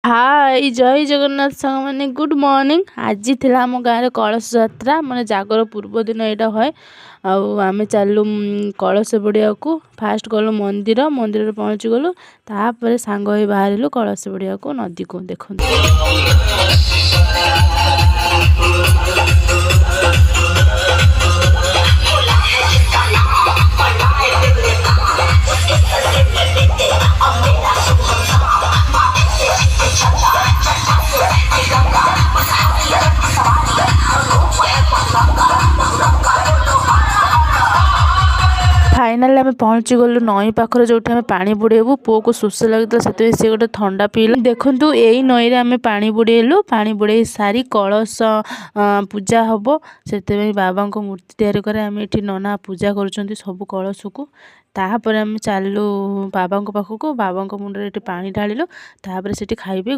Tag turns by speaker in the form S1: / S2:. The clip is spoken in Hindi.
S1: हाय जय जगन्नाथ सांग मैंने गुड मॉर्निंग। आज थिला आम गाँव कलश यात्रा माने जागर पूर्व दिन यहाँ है। आम चलु कलश बुड़िया को फास्ट गलु मंदिर मंदिर पहुँची गलु तापर सांग होई बाहर कलश बुड़िया को नदी को देखो। फाइनाल आम पहुँची गलु नई पाखर जो आम पानी बुड़ेबू पुओ को शोष लगे से सी गोटे ठंडा पीला देखु यही नई आम पानी बुड़ेलु। पानी बुड़े सारी कलश पूजा हम से बाबा को मूर्ति तैयारी कर आम ये नना पूजा कर सब कलश को तापर आम चलु बाबा पाखक बाबा मुंडे पानी ढालु तापर से खाइबे।